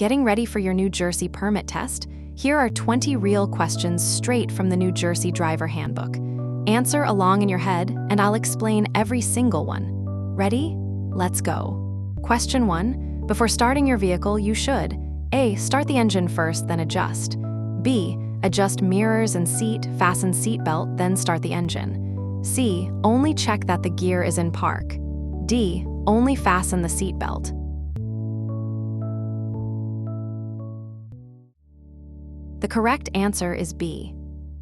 Getting ready for your New Jersey permit test? Here are 20 real questions straight from the New Jersey Driver Handbook. Answer along in your head, and I'll explain every single one. Ready? Let's go. Question 1. Before starting your vehicle, you should A. Start the engine first, then adjust. B. Adjust mirrors and seat, fasten seat belt, then start the engine. C. Only check that the gear is in park. D. Only fasten the seat belt. The correct answer is B.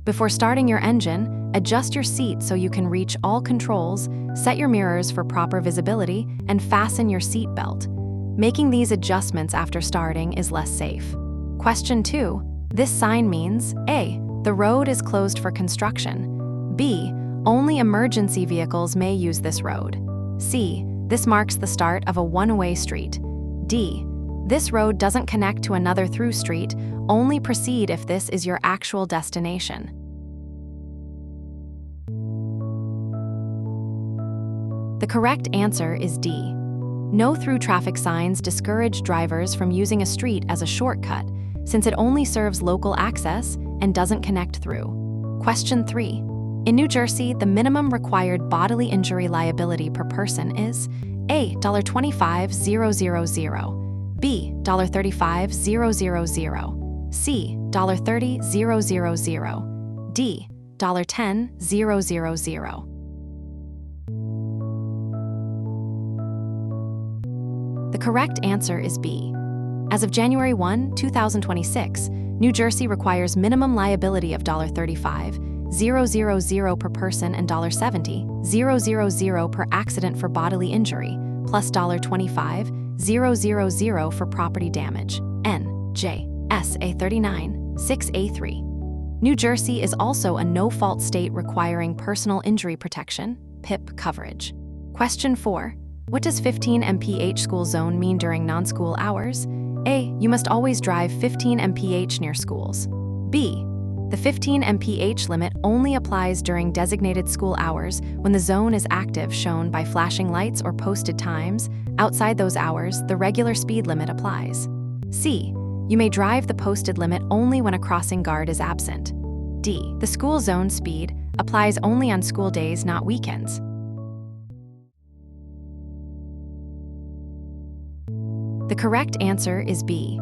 Before starting your engine, adjust your seat so you can reach all controls, set your mirrors for proper visibility, and fasten your seat belt. Making these adjustments after starting is less safe. Question 2. This sign means A. The road is closed for construction. B. Only emergency vehicles may use this road. C. This marks the start of a one-way street. D. This road doesn't connect to another through street, only proceed if this is your actual destination. The correct answer is D. No through traffic signs discourage drivers from using a street as a shortcut, since it only serves local access and doesn't connect through. Question 3. In New Jersey, the minimum required bodily injury liability per person is A. $25,000, B. $35,000, C. $30,000, D. $10,000. The correct answer is B. As of January 1, 2026, New Jersey requires minimum liability of $35,000 per person and $70,000 per accident for bodily injury, plus $25,000 for property damage. NJSA 39-6A3. New Jersey is also a no-fault state requiring personal injury protection, PIP coverage. Question 4. What does 15 mph school zone mean during non-school hours? A. You must always drive 15 mph near schools. B. The 15 mph limit only applies during designated school hours when the zone is active, shown by flashing lights or posted times. Outside those hours, the regular speed limit applies. C. You may drive the posted limit only when a crossing guard is absent. D. The school zone speed applies only on school days, not weekends. The correct answer is B.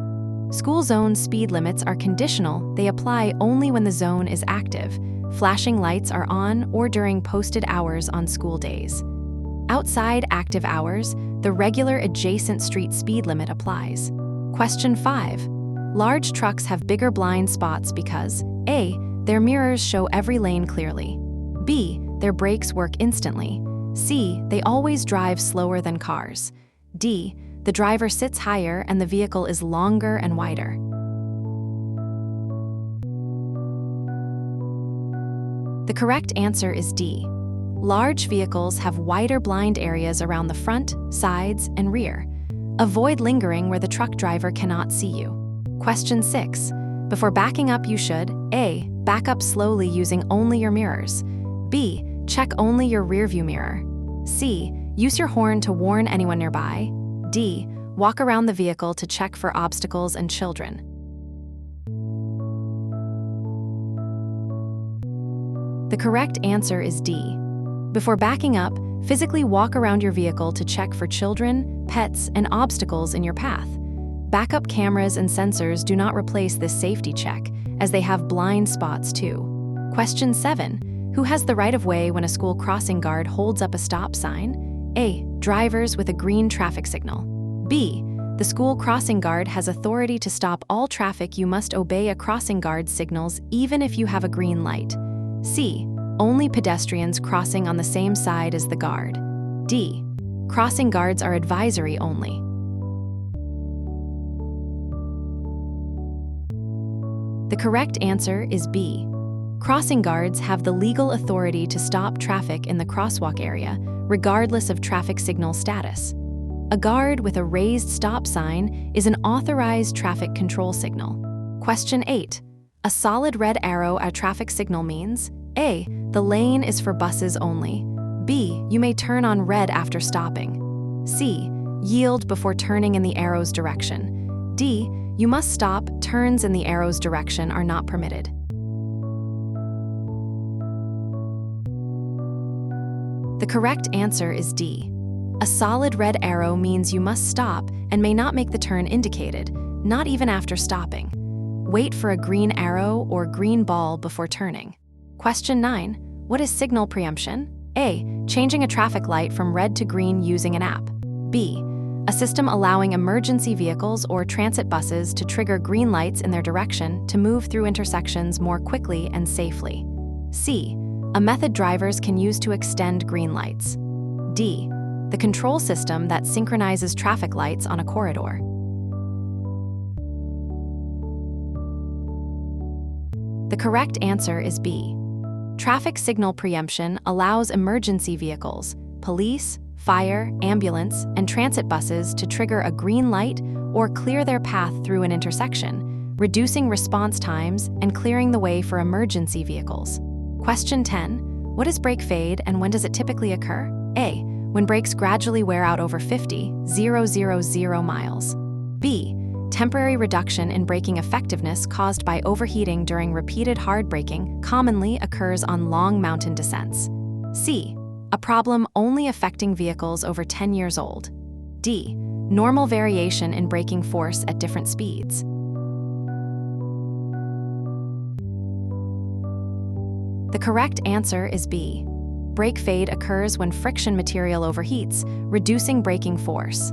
School zone speed limits are conditional. They apply only when the zone is active. Flashing lights are on or during posted hours on school days. Outside active hours, the regular adjacent street speed limit applies. Question 5. Large trucks have bigger blind spots because A. Their mirrors show every lane clearly. B. Their brakes work instantly. C. They always drive slower than cars. D. The driver sits higher and the vehicle is longer and wider. The correct answer is D. Large vehicles have wider blind areas around the front, sides, and rear. Avoid lingering where the truck driver cannot see you. Question 6. Before backing up, you should A. Back up slowly using only your mirrors. B. Check only your rearview mirror. C. Use your horn to warn anyone nearby. D. Walk around the vehicle to check for obstacles and children. The correct answer is D. Before backing up, physically walk around your vehicle to check for children, pets, and obstacles in your path. Backup cameras and sensors do not replace this safety check, as they have blind spots too. Question 7. Who has the right-of-way when a school crossing guard holds up a stop sign? A. Drivers with a green traffic signal. B. The school crossing guard has authority to stop all traffic. You must obey a crossing guard's signals even if you have a green light. C. Only pedestrians crossing on the same side as the guard. D. Crossing guards are advisory only. The correct answer is B. Crossing guards have the legal authority to stop traffic in the crosswalk area, regardless of traffic signal status. A guard with a raised stop sign is an authorized traffic control signal. Question 8. A solid red arrow at traffic signal means A. The lane is for buses only. B. You may turn on red after stopping. C. Yield before turning in the arrow's direction. D. You must stop. Turns in the arrow's direction are not permitted. The correct answer is D. A solid red arrow means you must stop and may not make the turn indicated, not even after stopping. Wait for a green arrow or green ball before turning. Question 9. What is signal preemption? A. Changing a traffic light from red to green using an app. B. A system allowing emergency vehicles or transit buses to trigger green lights in their direction to move through intersections more quickly and safely. C. A method drivers can use to extend green lights. D. The control system that synchronizes traffic lights on a corridor. The correct answer is B. Traffic signal preemption allows emergency vehicles, police, fire, ambulance, and transit buses to trigger a green light or clear their path through an intersection, reducing response times and clearing the way for emergency vehicles. Question 10. What is brake fade and when does it typically occur? A. When brakes gradually wear out over 50,000 miles. B. Temporary reduction in braking effectiveness caused by overheating during repeated hard braking commonly occurs on long mountain descents. C. A problem only affecting vehicles over 10 years old. D. Normal variation in braking force at different speeds. The correct answer is B. Brake fade occurs when friction material overheats, reducing braking force.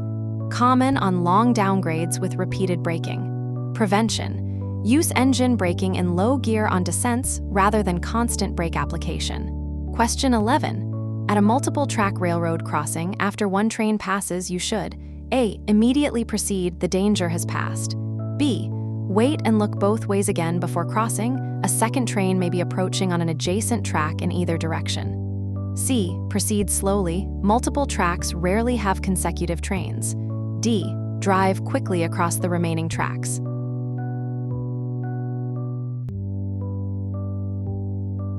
Common on long downgrades with repeated braking. Prevention. Use engine braking in low gear on descents rather than constant brake application. Question 11. At a multiple track railroad crossing, after one train passes, you should A. Immediately proceed, the danger has passed. B. Wait and look both ways again before crossing. A second train may be approaching on an adjacent track in either direction. C. Proceed slowly. Multiple tracks rarely have consecutive trains. D. Drive quickly across the remaining tracks.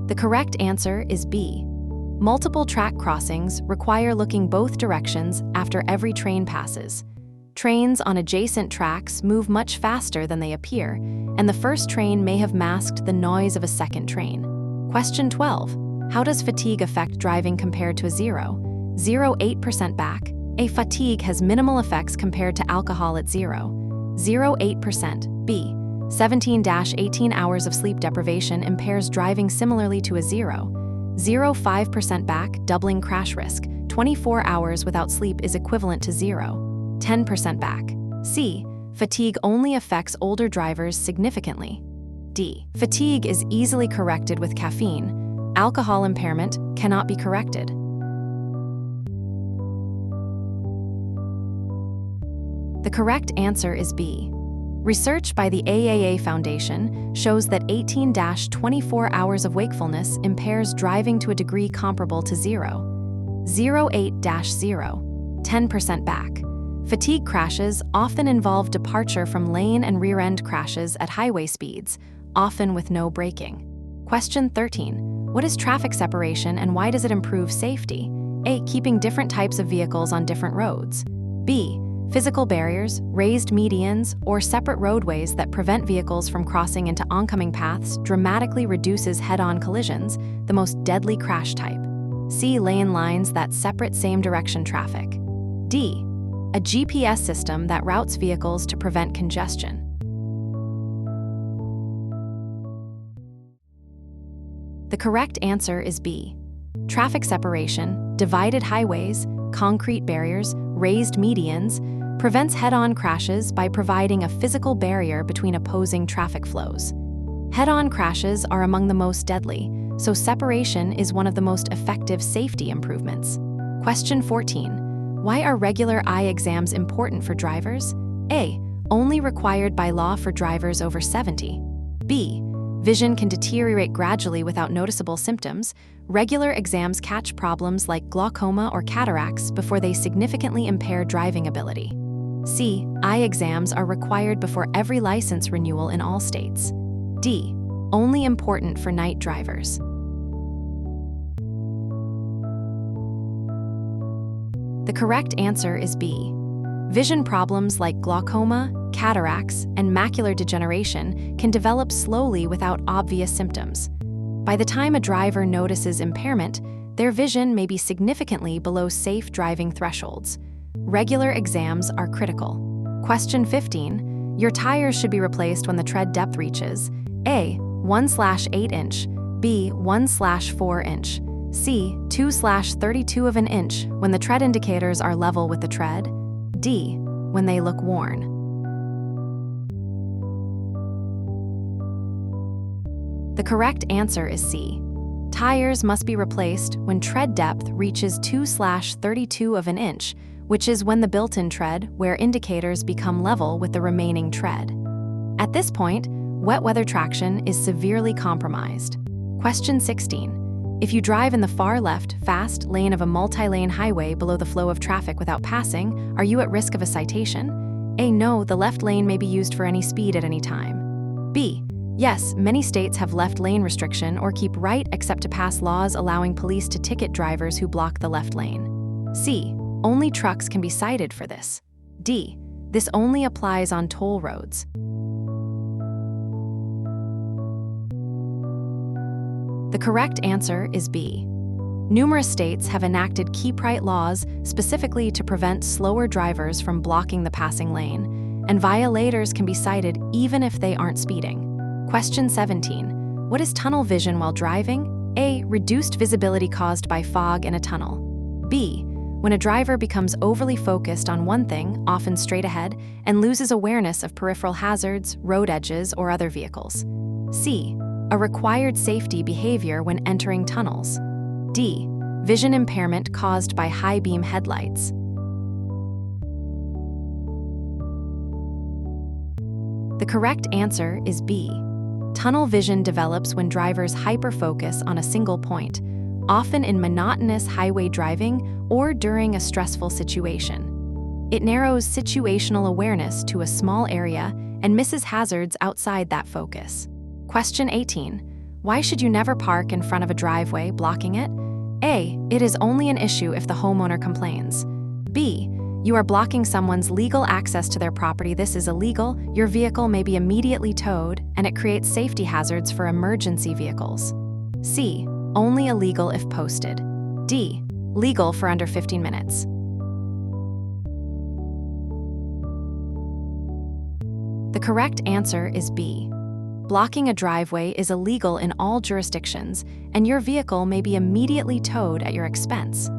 The correct answer is B. Multiple track crossings require looking both directions after every train passes. Trains on adjacent tracks move much faster than they appear, and the first train may have masked the noise of a second train. Question 12. How does fatigue affect driving compared to a 0.8% back? A. Fatigue has minimal effects compared to alcohol at 0.8%. B. 17-18 hours of sleep deprivation impairs driving similarly to a 0.05% back, doubling crash risk. 24 hours without sleep is equivalent to 0.10% back. C. Fatigue only affects older drivers significantly. D. Fatigue is easily corrected with caffeine. Alcohol impairment cannot be corrected. The correct answer is B. Research by the AAA Foundation shows that 18-24 hours of wakefulness impairs driving to a degree comparable to 0.10% back. Fatigue crashes often involve departure from lane and rear-end crashes at highway speeds, often with no braking. Question 13. What is traffic separation and why does it improve safety? A. Keeping different types of vehicles on different roads. B. Physical barriers, raised medians, or separate roadways that prevent vehicles from crossing into oncoming paths dramatically reduces head-on collisions, the most deadly crash type. C. Lane lines that separate same-direction traffic. D. A GPS system that routes vehicles to prevent congestion. The correct answer is B. Traffic separation, divided highways, concrete barriers, raised medians, prevents head-on crashes by providing a physical barrier between opposing traffic flows. Head-on crashes are among the most deadly, so separation is one of the most effective safety improvements. Question 14. Why are regular eye exams important for drivers? A. Only required by law for drivers over 70. B. Vision can deteriorate gradually without noticeable symptoms. Regular exams catch problems like glaucoma or cataracts before they significantly impair driving ability. C. Eye exams are required before every license renewal in all states. D. Only important for night drivers. The correct answer is B. Vision problems like glaucoma, cataracts, and macular degeneration can develop slowly without obvious symptoms. By the time a driver notices impairment, their vision may be significantly below safe driving thresholds. Regular exams are critical. Question 15. Your tires should be replaced when the tread depth reaches A. 1/8 inch, B. 1/4 inch, C. 2/32 of an inch when the tread indicators are level with the tread, D. when they look worn. The correct answer is C. Tires must be replaced when tread depth reaches 2/32 of an inch, which is when the built-in tread wear indicators become level with the remaining tread. At this point, wet weather traction is severely compromised. Question 16. If you drive in the far left, fast lane of a multi-lane highway below the flow of traffic without passing, are you at risk of a citation? A. No, the left lane may be used for any speed at any time. B. Yes, many states have left lane restriction or keep right except to pass laws allowing police to ticket drivers who block the left lane. C. Only trucks can be cited for this. D. This only applies on toll roads. The correct answer is B. Numerous states have enacted keep right laws specifically to prevent slower drivers from blocking the passing lane, and violators can be cited even if they aren't speeding. Question 17. What is tunnel vision while driving? A. Reduced visibility caused by fog in a tunnel. B. When a driver becomes overly focused on one thing, often straight ahead, and loses awareness of peripheral hazards, road edges, or other vehicles. C. A required safety behavior when entering tunnels. D. Vision impairment caused by high-beam headlights. The correct answer is B. Tunnel vision develops when drivers hyper-focus on a single point, often in monotonous highway driving or during a stressful situation. It narrows situational awareness to a small area and misses hazards outside that focus. Question 18. Why should you never park in front of a driveway blocking it? A. It is only an issue if the homeowner complains. B. You are blocking someone's legal access to their property. This is illegal. Your vehicle may be immediately towed, and it creates safety hazards for emergency vehicles. C. Only illegal if posted. D. Legal for under 15 minutes. The correct answer is B. Blocking a driveway is illegal in all jurisdictions, and your vehicle may be immediately towed at your expense.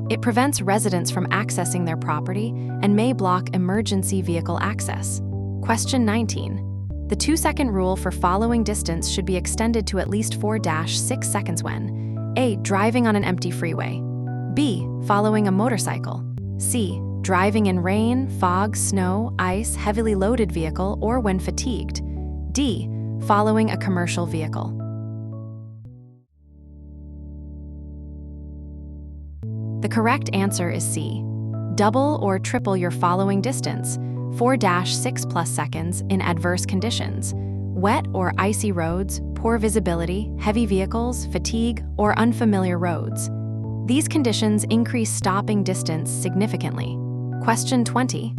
It prevents residents from accessing their property and may block emergency vehicle access. Question 19. The 2-second rule for following distance should be extended to at least 4-6 seconds when A. Driving on an empty freeway, B. Following a motorcycle, C. Driving in rain, fog, snow, ice, heavily loaded vehicle, or when fatigued, D. Following a commercial vehicle. The correct answer is C. Double or triple your following distance, 4-6+ seconds in adverse conditions, wet or icy roads, poor visibility, heavy vehicles, fatigue, or unfamiliar roads. These conditions increase stopping distance significantly. Question 20.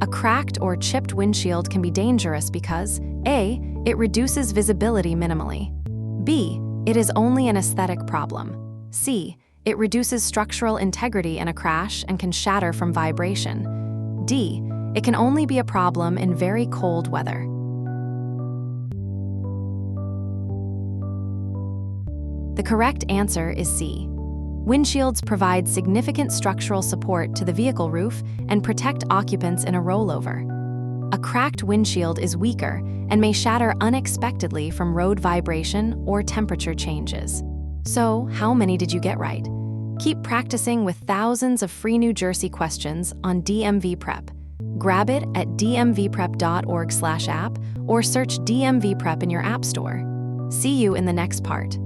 A cracked or chipped windshield can be dangerous because A. It reduces visibility minimally. B. It is only an aesthetic problem. C. It reduces structural integrity in a crash and can shatter from vibration. D. It can only be a problem in very cold weather. The correct answer is C. Windshields provide significant structural support to the vehicle roof and protect occupants in a rollover. A cracked windshield is weaker and may shatter unexpectedly from road vibration or temperature changes. So, how many did you get right? Keep practicing with thousands of free New Jersey questions on DMV Prep. Grab it at dmvprep.org/app or search DMV Prep in your app store. See you in the next part.